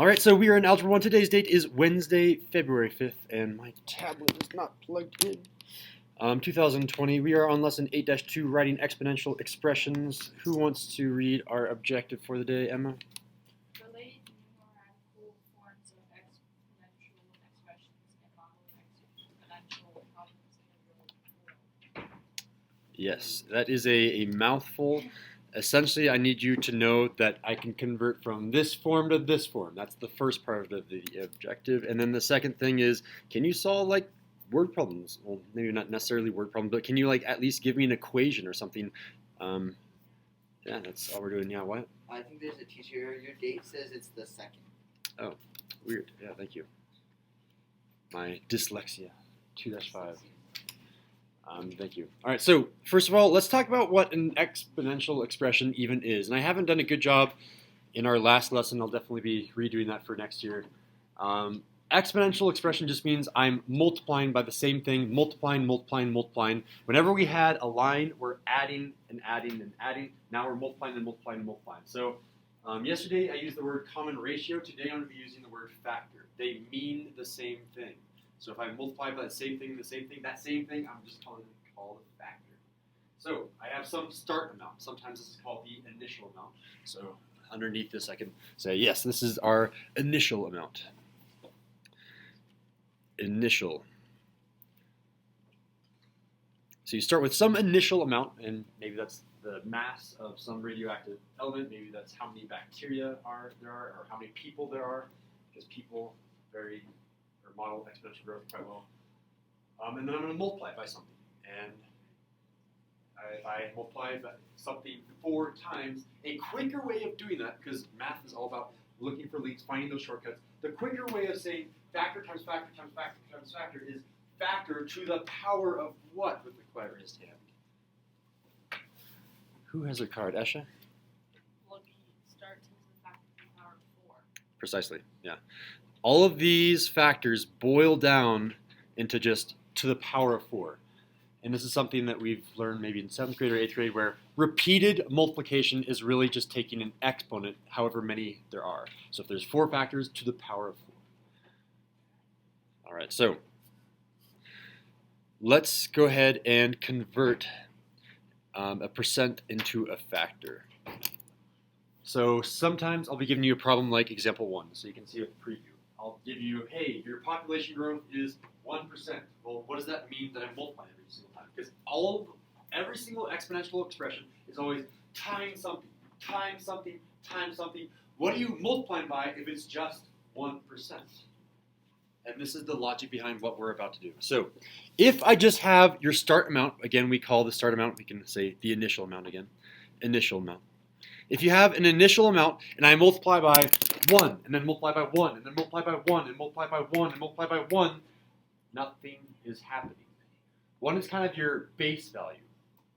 right, so we are in Algebra 1. Today's date is Wednesday, February 5th, and my tablet is not plugged in. 2020, we are on lesson 8-2, writing exponential expressions. Who wants to read our objective for the day, Emma? Relate numerical forms of exponential expressions and model exponential problems in the real world. Yes, that is a mouthful. Essentially, I need you to know that I can convert from this form to this form. That's the first part of the objective. And then the second thing is, can you solve like word problems? Well, maybe not necessarily word problems, but can you like at least give me an equation or something? Yeah, that's all we're doing. Yeah, what? I think there's a teacher here. Your date says it's the 2nd. Oh, weird. Yeah, thank you. My dyslexia, 2-5. Thank you. All right, so first of all, let's talk about what an exponential expression even is. And I haven't done a good job in our last lesson. I'll definitely be redoing that for next year. Exponential expression just means I'm multiplying by the same thing, multiplying. Whenever we had a line, we're adding and adding and adding. Now we're multiplying and multiplying and multiplying. So yesterday I used the word common ratio. Today I'm going to be using the word factor. They mean the same thing. So if I multiply by the same thing, that same thing, I'm just calling it called a factor. So I have some start amount. Sometimes this is called the initial amount. So underneath this I can say, yes, this is our initial amount. Initial. So you start with some initial amount, and maybe that's the mass of some radioactive element. Maybe that's how many bacteria there are, or how many people there are, because people vary or model exponential growth quite well. And then I'm going to multiply it by something. And if I multiply by something 4 times, a quicker way of doing that, because math is all about looking for leads, finding those shortcuts, the quicker way of saying factor times factor times factor times factor is factor to the power of what with the quiet raised hand? Who has a card? Esha? Well, the start to the factor to the power of 4. Precisely, yeah. All of these factors boil down into just to the power of 4. And this is something that we've learned maybe in 7th grade or 8th grade, where repeated multiplication is really just taking an exponent, however many there are. So if there's 4 factors, to the power of 4. All right, so let's go ahead and convert a percent into a factor. So sometimes I'll be giving you a problem like example 1, so you can see a preview. I'll give you, hey, your population growth is 1%. Well, what does that mean that I'm multiplying every single time? Because every single exponential expression is always times something, times something, times something. What are you multiplying by if it's just 1%? And this is the logic behind what we're about to do. So if I just have your start amount, again, we call the start amount, we can say the initial amount again, initial amount. If you have an initial amount and I multiply by 1, and then multiply by 1, and then multiply by 1, and multiply by 1, and multiply by 1, nothing is happening. 1 is kind of your base value.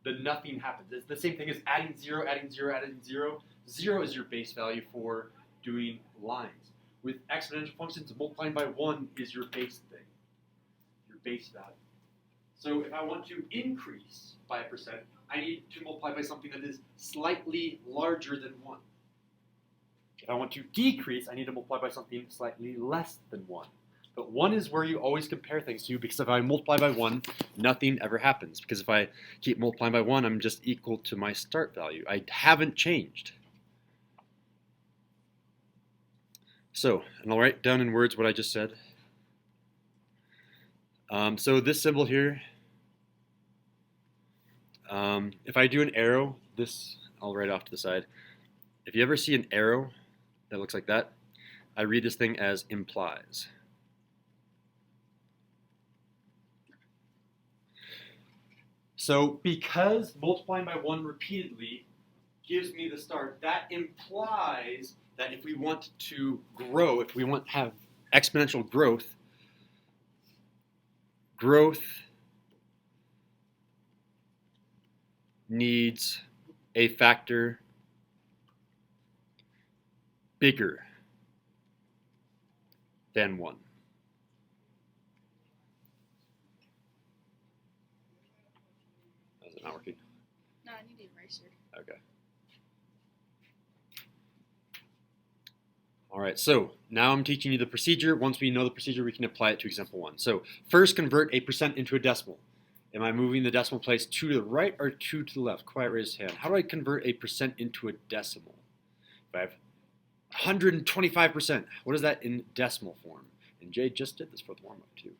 The nothing happens. It's the same thing as adding 0, adding 0, adding 0. 0 is your base value for doing lines. With exponential functions, multiplying by 1 is your base thing, your base value. So if I want to increase by a percent, I need to multiply by something that is slightly larger than 1. If I want to decrease, I need to multiply by something slightly less than 1. But 1 is where you always compare things to, because if I multiply by 1, nothing ever happens. Because if I keep multiplying by 1, I'm just equal to my start value. I haven't changed. So, and I'll write down in words what I just said. So this symbol here, if I do an arrow, this I'll write off to the side. If you ever see an arrow that looks like that, I read this thing as implies. So because multiplying by 1 repeatedly gives me the start, that implies that if we want to grow, if we want to have exponential growth, growth needs a factor bigger than 1. Is it not working? No, I need an eraser. Okay. All right, so now I'm teaching you the procedure. Once we know the procedure, we can apply it to example 1. So first, convert a percent into a decimal. Am I moving the decimal place 2 to the right or 2 to the left? Quiet raised hand. How do I convert a percent into a decimal? If I have 125%, what is that in decimal form? And Jay just did this for the warm-up too.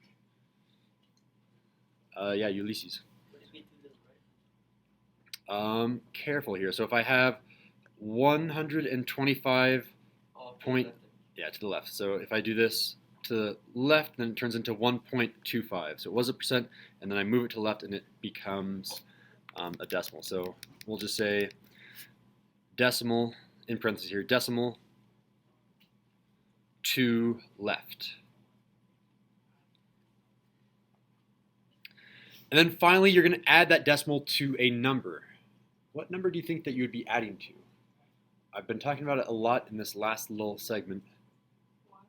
Yeah, Ulysses. Careful here. So if I have 125 to the left. So if I do this to the left, then it turns into 1.25. So it was a percent, and then I move it to the left, and it becomes a decimal. So we'll just say decimal, in parentheses here, decimal to left. And then finally, you're going to add that decimal to a number. What number do you think that you would be adding to? I've been talking about it a lot in this last little segment. 1.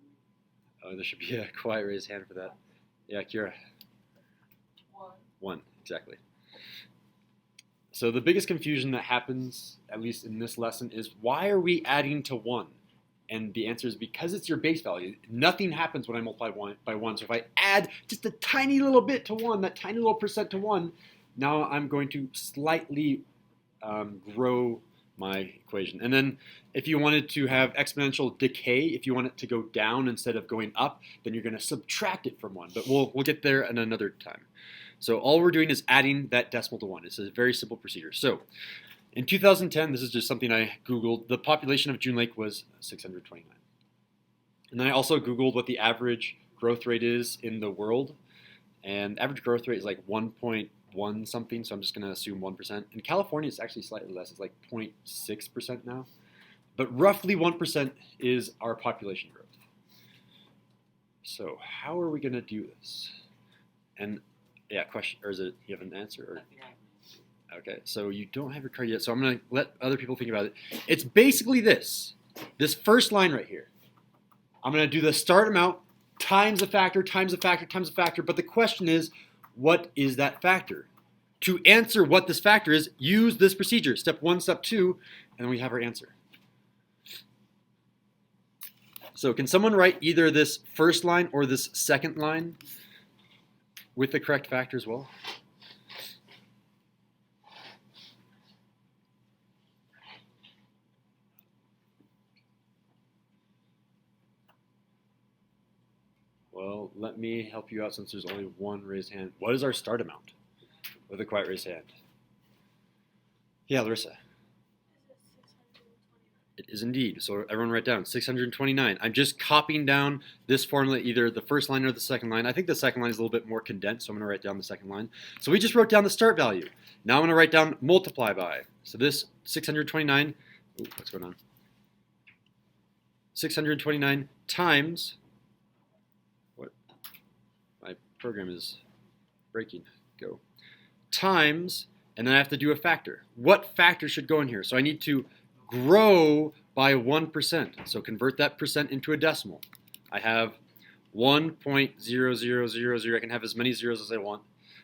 Oh, there should be a quiet raised hand for that. Yeah, Kira. 1. 1, exactly. So the biggest confusion that happens, at least in this lesson, is why are we adding to 1? And the answer is because it's your base value. Nothing happens when I multiply 1 by 1. So if I add just a tiny little bit to 1, that tiny little percent to 1, now I'm going to slightly grow my equation. And then if you wanted to have exponential decay, if you want it to go down instead of going up, then you're going to subtract it from 1. But we'll get there in another time. So all we're doing is adding that decimal to 1. It's a very simple procedure. So in 2010, this is just something I Googled, the population of June Lake was 629. And then I also Googled what the average growth rate is in the world. And average growth rate is like 1.1 something, so I'm just going to assume 1%. In California, it's actually slightly less. It's like 0.6% now. But roughly 1% is our population growth. So how are we going to do this? And yeah, question, or is it, you have an answer? Or? Okay, so you don't have your card yet, so I'm going to let other people think about it. It's basically this first line right here. I'm going to do the start amount times a factor, times a factor, times a factor, but the question is, what is that factor? To answer what this factor is, use this procedure, step 1, step 2, and then we have our answer. So can someone write either this first line or this second line with the correct factor as well? Well, let me help you out since there's only one raised hand. What is our start amount with a quiet raised hand? Yeah, Larissa. It is indeed. So everyone write down 629. I'm just copying down this formula, either the first line or the second line. I think the second line is a little bit more condensed, so I'm going to write down the second line. So we just wrote down the start value. Now I'm going to write down multiply by. So this 629, what's going on? 629 times, what? My program is breaking. Go. Times, and then I have to do a factor. What factor should go in here? So I need to grow by 1%. So convert that percent into a decimal. I have 1.0000. I can have as many zeros as I want.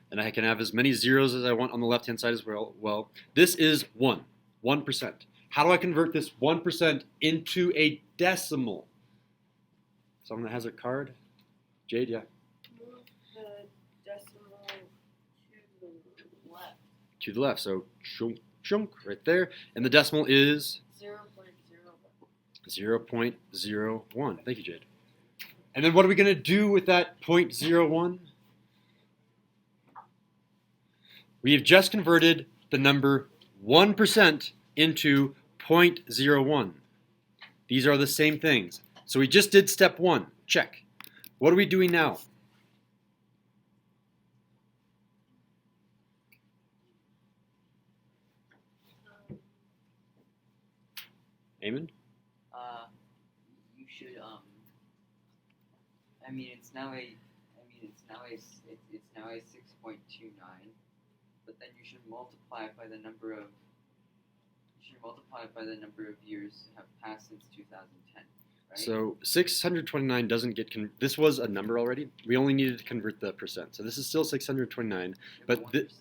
And I can have as many zeros as I want on the left-hand side as well. Well, this is 1%. How do I convert this 1% into a decimal? Someone that has a card? Jade, yeah. Move the decimal to the left. To the left. So chunk right there. And the decimal is 0.01. 0.01. Thank you, Jade. And then what are we going to do with that 0.01? We have just converted the number 1% into 0.01. These are the same things. So we just did step 1. Check. What are we doing now? Eamon? You should it's now a 6.29, but then you should multiply it by the number of years have passed since 2010, right? So 629 doesn't get this was a number already. We only needed to convert the percent. So this is still 629, Yeah, but 1%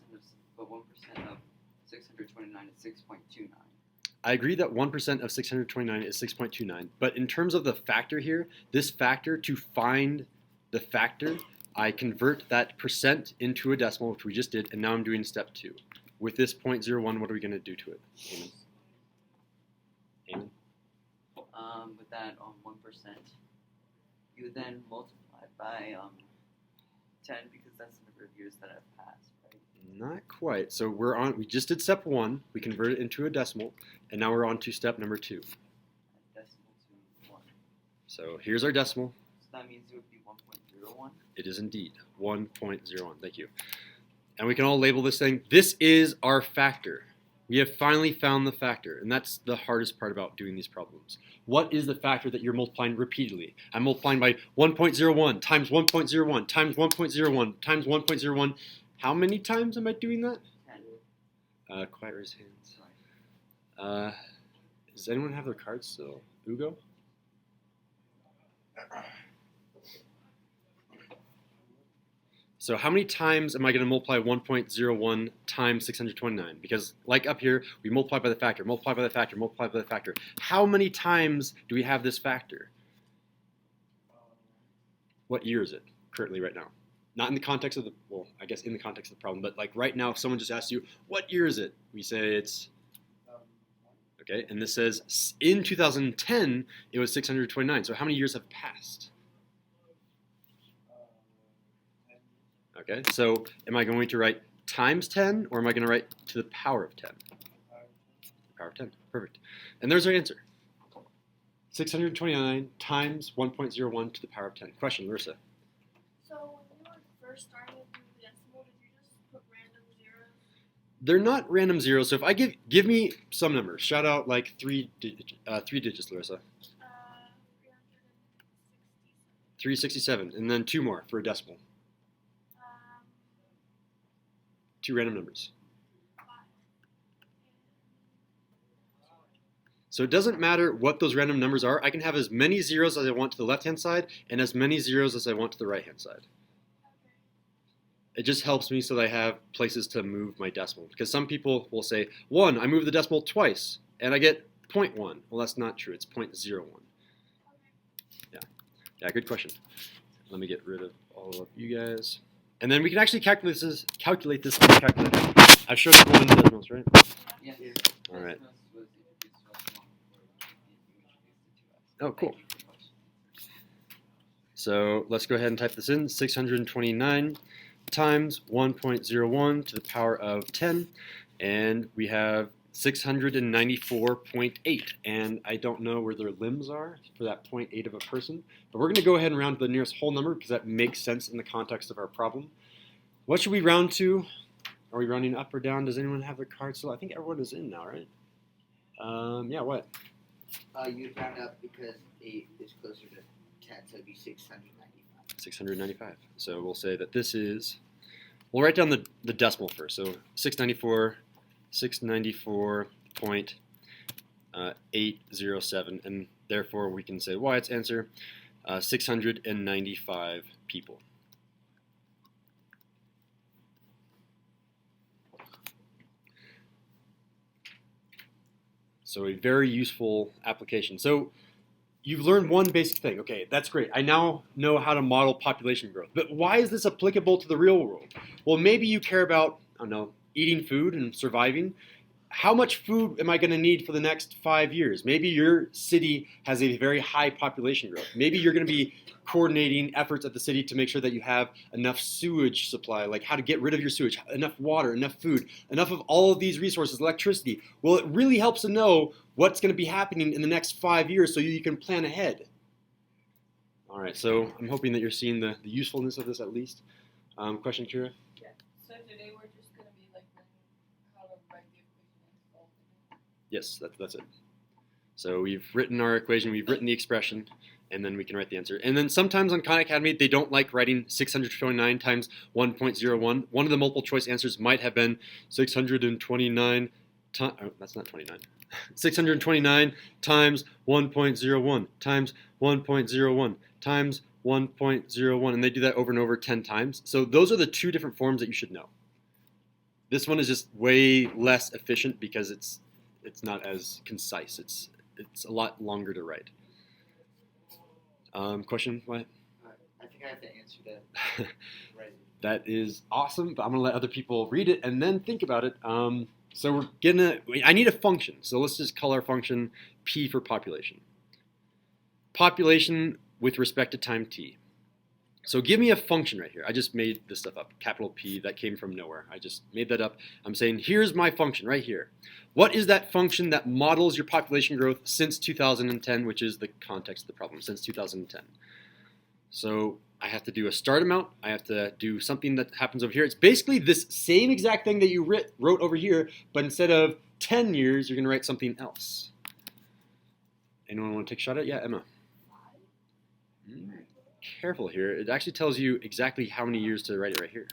of 629 is 6.29. I agree that 1% of 629 is 6.29, but in terms of the factor here, this factor, to find the factor, I convert that percent into a decimal, which we just did, and now I'm doing step 2. With this 0.01, what are we going to do to it? Eamon? With that 1%, you would then multiply by 10 because that's the number of years that I've passed, right? Not quite. So we just did step 1, we convert it into a decimal, and now we're on to step number 2. Decimal to 1. So here's our decimal. So that means it would be 1.01. It is indeed 1.01. Thank you. And we can all label this thing. This is our factor. We have finally found the factor, and that's the hardest part about doing these problems. What is the factor that you're multiplying repeatedly? I'm multiplying by 1.01 times 1.01 times 1.01 times 1.01. How many times am I doing that? 10. Quiet, raise hands. Does anyone have their cards still? Ugo? So how many times am I going to multiply 1.01 times 629? Because like up here, we multiply by the factor, multiply by the factor, multiply by the factor. How many times do we have this factor? What year is it currently right now? Not in the context of the, well, I guess in the context of the problem, but like right now, if someone just asks you, what year is it? We say it's, okay, and this says in 2010, it was 629. So how many years have passed? Okay, so am I going to write times 10, or am I going to write to the power of 10? Power of 10, perfect. And there's our answer. 629 times 1.01 to the power of 10. Question, Larissa. So when you were first starting with the decimal, did you just put random zeros? They're not random zeros, so if I give me some numbers, shout out like three digits, Larissa. 367, and then 2 more for a decimal. 2 random numbers. So it doesn't matter what those random numbers are. I can have as many zeros as I want to the left-hand side and as many zeros as I want to the right-hand side. It just helps me so that I have places to move my decimal. Because some people will say, 1, I move the decimal twice, and I get 0.1. Well, that's not true. It's 0.01. Yeah, good question. Let me get rid of all of you guys. And then we can actually calculate this on the calculator. I've showed everyone the decimals, right? Yes. All right. Decimals was introduced to us long before you introduced it to us. Oh, cool. Thank you for the question. So let's go ahead and type this in. 629 times 1.01 to the power of 10. And we have 694.8. And I don't know where their limbs are for that 0.8 of a person. But we're going to go ahead and round to the nearest whole number because that makes sense in the context of our problem. What should we round to? Are we rounding up or down? Does anyone have their card still? I think everyone is in now, right? Yeah, what? You'd round up because 8 is closer to 10, so it'd be 695. 695. So we'll say that this is, we'll write down the decimal first. So 694.807, and therefore we can say Wyatt's answer, 695 people. So a very useful application. So you've learned one basic thing. Okay, that's great. I now know how to model population growth. But why is this applicable to the real world? Well, maybe you care about, I don't know, eating food and surviving. How much food am I going to need for the next 5 years? Maybe your city has a very high population growth. Maybe you're going to be coordinating efforts at the city to make sure that you have enough sewage supply, like how to get rid of your sewage, enough water, enough food, enough of all of these resources, electricity. Well, it really helps to know what's going to be happening in the next 5 years so you can plan ahead. All right, so I'm hoping that you're seeing the usefulness of this at least. Question, Kira? Yeah. So today we're just gonna be like learning how to write the equation and solve it. Yes, that's it. So we've written our equation, we've written the expression, and then we can write the answer. And then sometimes on Khan Academy, they don't like writing 629 times 1.01. One of the multiple choice answers might have been 629 times, oh, that's not 29. 629 times 1.01 times 1.01 times 1.01, and they do that over and over 10 times. So those are the 2 different forms that you should know. This one is just way less efficient because it's it's not as concise. It's a lot longer to write. Question? What? I think I have to answer that right. That is awesome, but I'm gonna let other people read it and then think about it. So I need a function. So let's just call our function P for population. Population with respect to time t. So give me a function right here. I just made this stuff up, capital P, that came from nowhere. I just made that up. I'm saying, here's my function right here. What is that function that models your population growth since 2010, which is the context of the problem, since 2010? So I have to do a start amount. I have to do something that happens over here. It's basically this same exact thing that you wrote over here, but instead of 10 years, you're going to write something else. Anyone want to take a shot at it? Yeah, Emma. Careful here. It actually tells you exactly how many years to write it right here.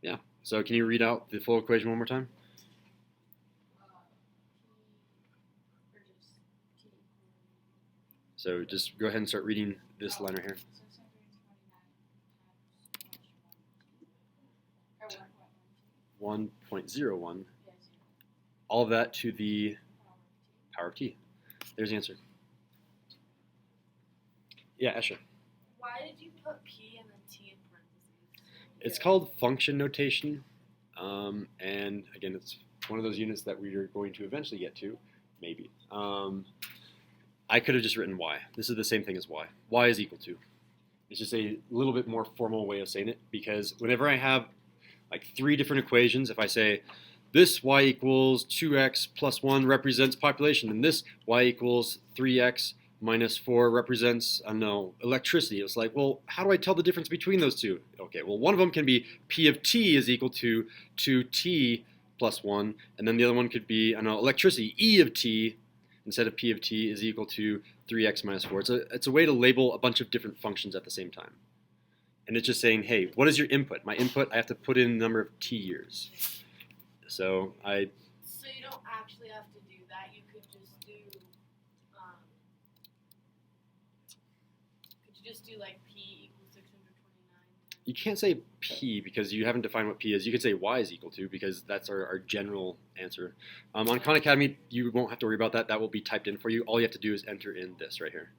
Yeah. So can you read out the full equation one more time? So just go ahead and start reading this line right here. 1.01. All of that to the power of t. There's the answer. Yeah, Esha. Why did you put P and then T in parentheses? It's called function notation. And again, it's one of those units that we are going to eventually get to, maybe. I could have just written y. This is the same thing as y. Y is equal to. It's just a little bit more formal way of saying it, because whenever I have like 3 different equations, if I say this y equals 2x plus 1 represents population, and this y equals 3x minus 4 represents, I don't know, electricity. It's like, well, how do I tell the difference between those two? Okay, well, one of them can be P of t is equal to 2t plus 1, and then the other one could be, I don't know, electricity, E of t, instead of P of t is equal to 3x minus 4. It's a way to label a bunch of different functions at the same time. And it's just saying, hey, what is your input? My input, I have to put in the number of t years. So you don't actually have to do that. You could just do like P equals 629? You can't say P because you haven't defined what P is. You could say Y is equal to, because that's our general answer. On Khan Academy, you won't have to worry about that. That will be typed in for you. All you have to do is enter in this right here.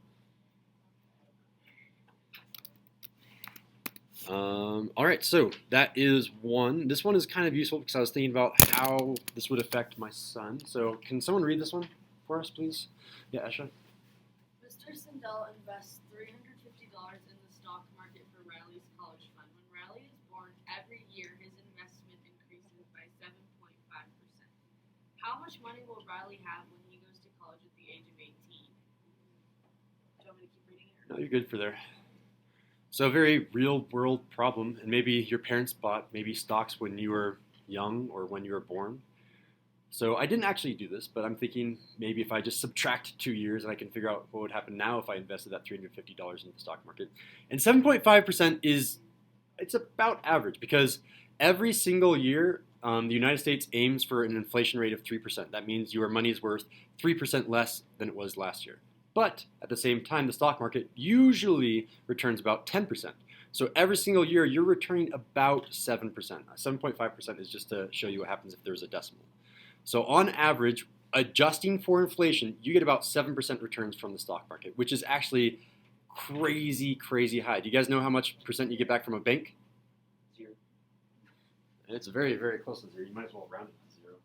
All right, so that is one. This one is kind of useful because I was thinking about how this would affect my son. So can someone read this one for us, please? Yeah, Esha? Mr. Sindel invests $350 in the stock market for Riley's college fund. When Riley is born, every year his investment increases by 7.5%. How much money will Riley have when he goes to college at the age of 18? Do you want me to keep reading it? No, you're good for there. So a very real world problem, and maybe your parents bought maybe stocks when you were young or when you were born. So I didn't actually do this, but I'm thinking maybe if I just subtract 2 years and I can figure out what would happen now if I invested that $350 into the stock market. And 7.5% it's about average, because every single year the United States aims for an inflation rate of 3%. That means your money is worth 3% less than it was last year. But at the same time, the stock market usually returns about 10%. So every single year, you're returning about 7%. 7.5% is just to show you what happens if there's a decimal. So on average, adjusting for inflation, you get about 7% returns from the stock market, which is actually crazy, crazy high. Do you guys know how much percent you get back from a bank? 0. It's very, very close to 0. You might as well round it to 0.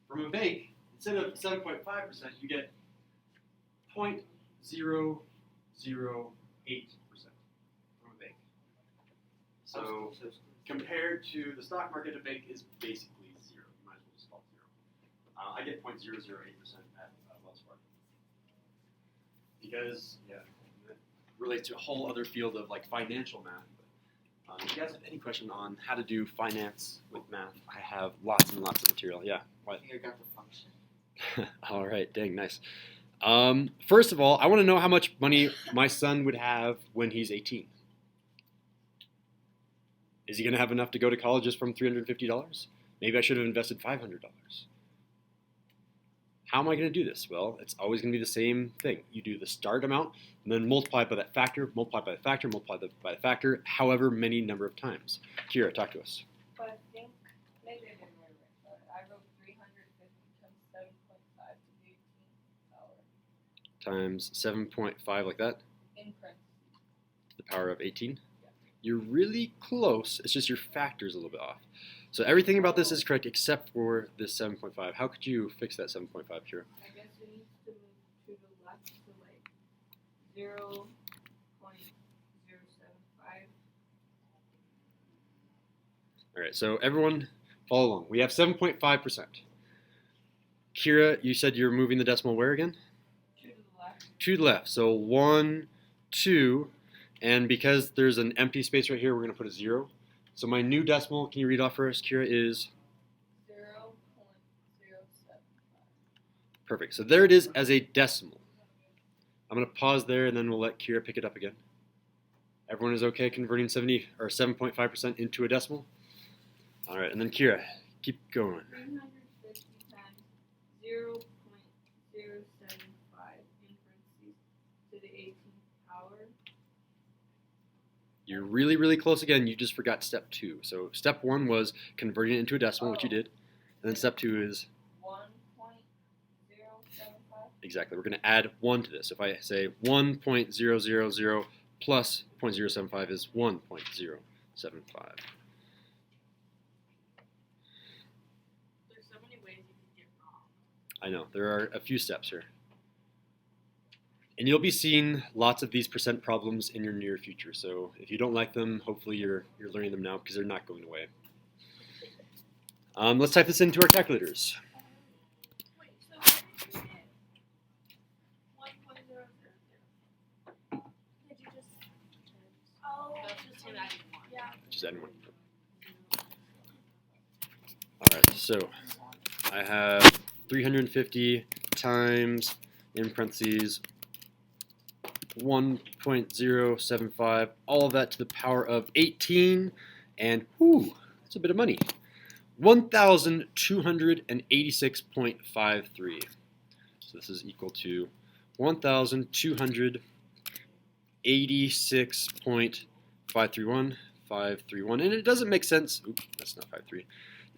From a bank, instead of 7.5%, you get 0.008% from a bank. So compared to the stock market, a bank is basically 0. You might as well just call it 0. I get 0.008% at Wells Fargo. Because, yeah, it relates to a whole other field of like financial math. But, if you guys have any question on how to do finance with math, I have lots and lots of material. Yeah, what? I think I got the function. All right, dang, nice. First of all, I want to know how much money my son would have when he's 18. Is he going to have enough to go to college just from $350? Maybe I should have invested $500. How am I going to do this? Well, it's always going to be the same thing. You do the start amount, and then multiply by that factor, multiply by the factor, multiply by the factor, however many number of times. Kira, talk to us. But I think, maybe I didn't write it right, but I times 7.5 like that, In parentheses. to the power of 18. Yeah. You're really close. It's just your factor's a little bit off. So everything about this is correct except for this 7.5. How could you fix that 7.5, Kira? I guess it needs to move to the left to like 0.075. All right, so everyone follow along. We have 7.5%. Kira, you said you're moving the decimal where again? To the left. To the left. So 1, 2, and because there's an empty space right here, we're going to put a 0. So my new decimal, can you read off for us, Kira, is? 0.075. Perfect. So there it is as a decimal. I'm going to pause there, and then we'll let Kira pick it up again. Everyone is okay converting 7.5% into a decimal? All right, and then Kira, keep going. 350 times 0.075 in parentheses to the 18th power. You're really, really close again. You just forgot step 2. So step 1 was converting it into a decimal, which you did. And then step 2 is? 1.075. Exactly. We're going to add 1 to this. If I say 1.000 plus 0.075 is 1.075. There's so many ways you could get wrong. I know. There are a few steps here. And you'll be seeing lots of these percent problems in your near future. So if you don't like them, hopefully you're learning them now because they're not going away. Let's type this into our calculators. Wait, so where did you get 1.000? Did you just? Oh, that's just him adding 1. Yeah. Just add 1. All right, so I have 350 times, in parentheses, 1.075, all of that to the power of 18, and whoo, that's a bit of money. 1,286.53. So this is equal to 1,286.531, and it doesn't make sense. Oops, that's not 5.3. It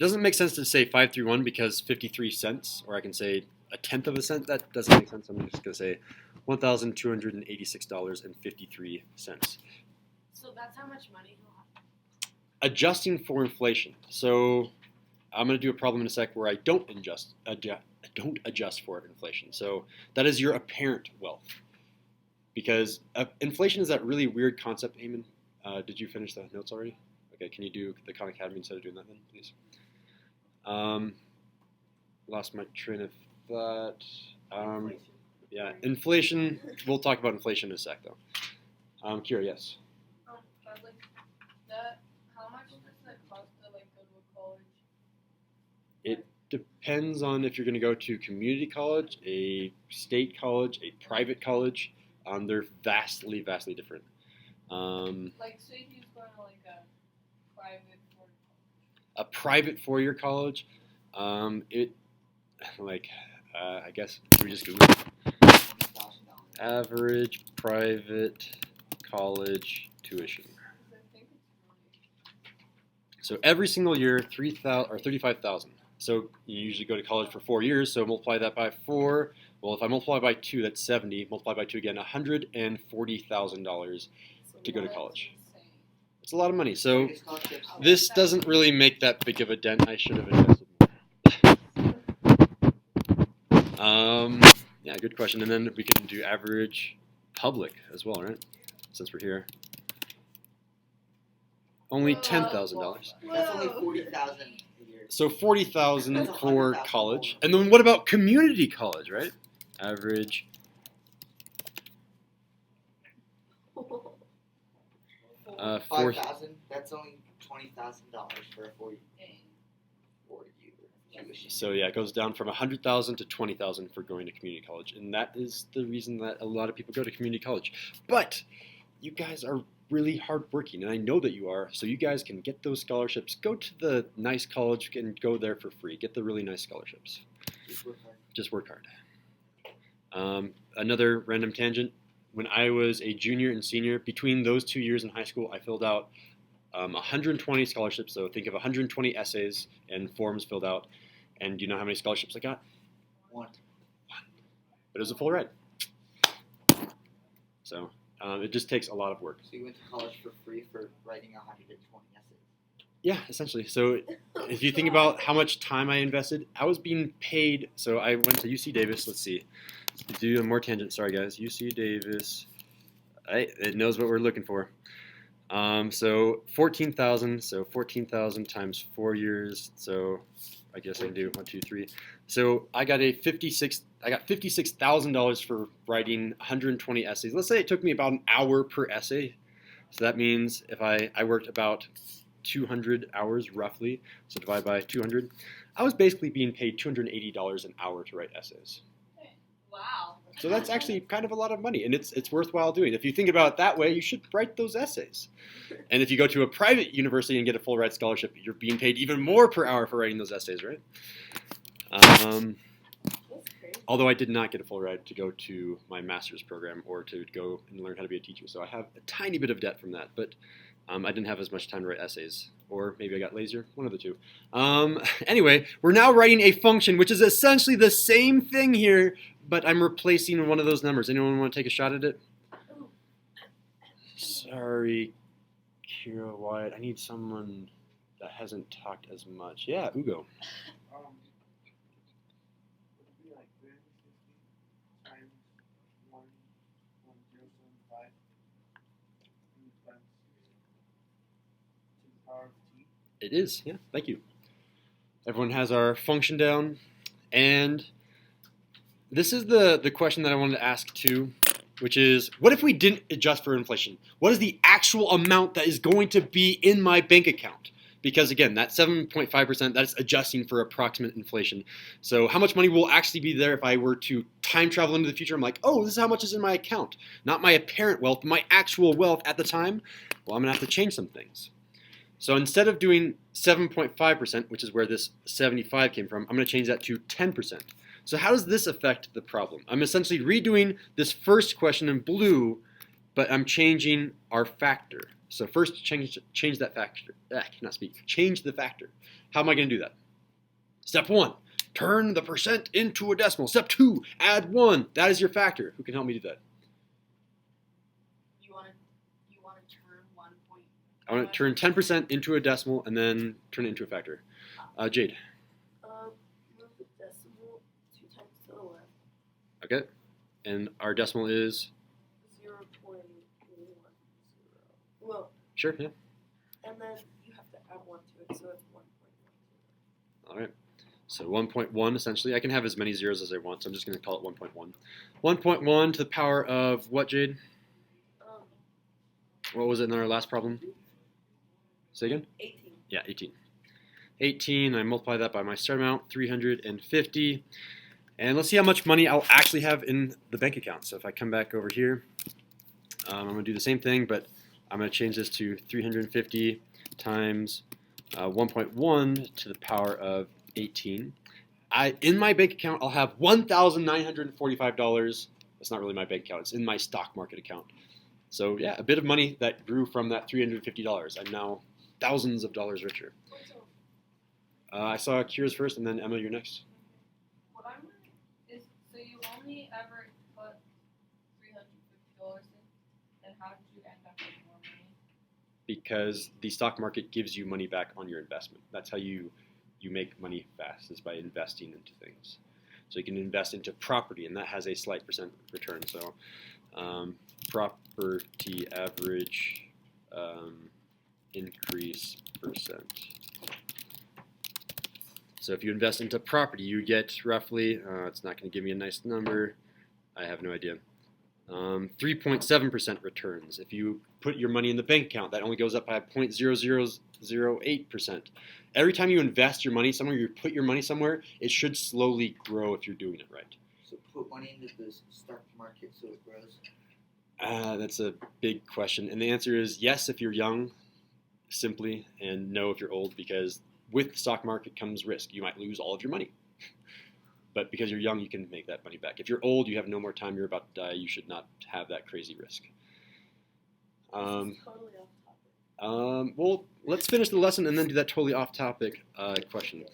doesn't make sense to say 531 because 53 cents, or I can say a tenth of a cent. That doesn't make sense. I'm just going to say $1,286.53. So that's how much money he'll have. Adjusting for inflation. So I'm going to do a problem in a sec where I don't adjust for inflation. So that is your apparent wealth. Because inflation is that really weird concept, Eamon. Did you finish the notes already? Okay, can you do the Khan Academy instead of doing that then, please? Lost my train of thought. Yeah, inflation. We'll talk about inflation in a sec, though. Kira, yes. Like that, how much does that cost to like go to a college? It depends on if you're going to go to community college, a state college, a private college. They're vastly, vastly different. Like, say he's going to like a private college. A private four-year college, I guess we just Google it. $20,000. Average private college tuition. I think it's really. So every single year, 3,000 or 35,000. So you usually go to college for 4 years. So multiply that by 4. Well, if I multiply by 2, that's 70. Multiply by 2 again, $140,000 to go to college. It's a lot of money. So this doesn't really make that big of a dent. I should have invested more. Yeah, good question. And then we can do average public as well, right? Since we're here. Only $10,000. That's only $40,000 a year. So $40,000 That's for $100,000 college. And then what about community college, right? Average. For 5,000. That's only $20,000 for a 4 year tuition. So yeah, it goes down from 100,000 to 20,000 for going to community college, and that is the reason that a lot of people go to community college. But you guys are really hardworking, and I know that you are. So you guys can get those scholarships. Go to the nice college and go there for free. Get the really nice scholarships. Just work hard. Another random tangent. When I was a junior and senior, between those 2 years in high school, I filled out 120 scholarships. So think of 120 essays and forms filled out. And do you know how many scholarships I got? 1. But it was a full ride. So it just takes a lot of work. So you went to college for free for writing 120 essays. Yeah, essentially. So if you think about how much time I invested, I was being paid. So I went to UC Davis. Let's see. Do a more tangent. Sorry, guys. UC Davis. It knows what we're looking for. So 14,000. So 14,000 times 4 years. So I guess I can do 1, 2, 3. So I got $56,000 for writing 120 essays. Let's say it took me about an hour per essay. So that means if I worked about 200 hours roughly, so divide by 200, I was basically being paid $280 an hour to write essays. Wow. So that's actually kind of a lot of money, and it's worthwhile doing. If you think about it that way, you should write those essays. And if you go to a private university and get a full ride scholarship, you're being paid even more per hour for writing those essays, right? Although I did not get a full ride to go to my master's program or to go and learn how to be a teacher, so I have a tiny bit of debt from that. But I didn't have as much time to write essays, or maybe I got lazier, one of the two. Anyway, we're now writing a function, which is essentially the same thing here, but I'm replacing one of those numbers. Anyone want to take a shot at it? Sorry, Kira Wyatt. I need someone that hasn't talked as much. Yeah, Ugo. Would it be like 360 times 1.1075 times to the power of t? It is, yeah, thank you. Everyone has our function down, and this is the question that I wanted to ask too, which is, what if we didn't adjust for inflation? What is the actual amount that is going to be in my bank account? Because again, that 7.5%, that's adjusting for approximate inflation. So how much money will actually be there if I were to time travel into the future? I'm like, oh, this is how much is in my account. Not my apparent wealth, but my actual wealth at the time. Well, I'm going to have to change some things. So instead of doing 7.5%, which is where this 75 came from, I'm going to change that to 10%. So how does this affect the problem? I'm essentially redoing this first question in blue, but I'm changing our factor. So first, change that factor. I cannot speak. Change the factor. How am I going to do that? Step 1, turn the percent into a decimal. Step 2, add 1. That is your factor. Who can help me do that? You want to turn 1 point. I want to turn 10% into a decimal and then turn it into a factor. Jade. Move the decimal 2 times to the left. Okay. And our decimal is? 0.10. Well, Sure, yeah. and then you have to add 1 to it, so it's 1.10. All right. So 1.1 essentially. I can have as many zeros as I want, so I'm just going to call it 1.1. 1.1 to the power of what, Jade? What was it in our last problem? Say again? 18. Yeah, 18. 18, I multiply that by my start amount, 350. And let's see how much money I'll actually have in the bank account. So if I come back over here, I'm going to do the same thing, but I'm going to change this to 350 times 1.1 to the power of 18. In my bank account, I'll have $1,945. That's not really my bank account. It's in my stock market account. So yeah, a bit of money that grew from that $350. I'm now thousands of dollars richer. I saw Kira's first, and then Emma, you're next. What I'm wondering is, so you only ever put $350 in, and how did you end up with more money? Because the stock market gives you money back on your investment. That's how you make money fast, is by investing into things. So you can invest into property, and that has a slight percent return. So property average increase percent. So if you invest into property, you get roughly, it's not going to give me a nice number, I have no idea, 3.7% returns. If you put your money in the bank account, that only goes up by 0.0008%. Every time you invest your money somewhere, you put your money somewhere, it should slowly grow if you're doing it right. So put money into the stock market so it grows. That's a big question. And the answer is yes if you're young, simply, and no if you're old, because with the stock market comes risk. You might lose all of your money. But because you're young, you can make that money back. If you're old, you have no more time, you're about to die, you should not have that crazy risk. This is totally off topic. Well, let's finish the lesson and then do that totally off-topic question.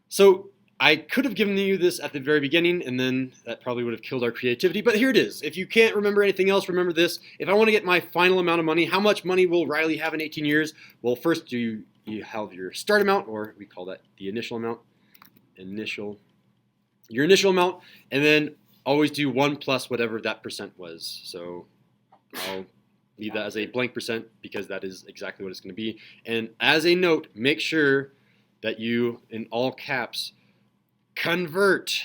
So I could have given you this at the very beginning, and then that probably would have killed our creativity, but here it is. If you can't remember anything else, remember this. If I want to get my final amount of money, how much money will Riley have in 18 years? Well, first you have your start amount, or we call that the initial amount. Your initial amount, and then always do 1 plus whatever that percent was. So I'll leave that as a blank percent because that is exactly what it's going to be. And as a note, make sure that you, in all caps, convert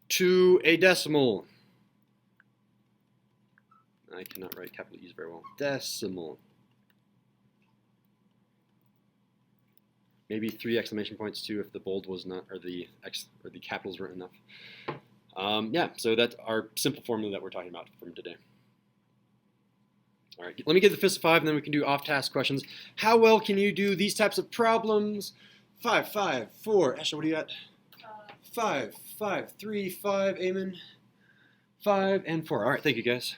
to a decimal. I cannot write capital E's very well. Decimal. Maybe 3 exclamation points too if the bold was not, or the capitals weren't enough. Yeah, so that's our simple formula that we're talking about from today. All right, let me get the fist of 5, and then we can do off-task questions. How well can you do these types of problems? 5, 5, 4. Ashley, what are you at? 5, 5, 3, 5. Amen. 5 and 4. All right, thank you, guys.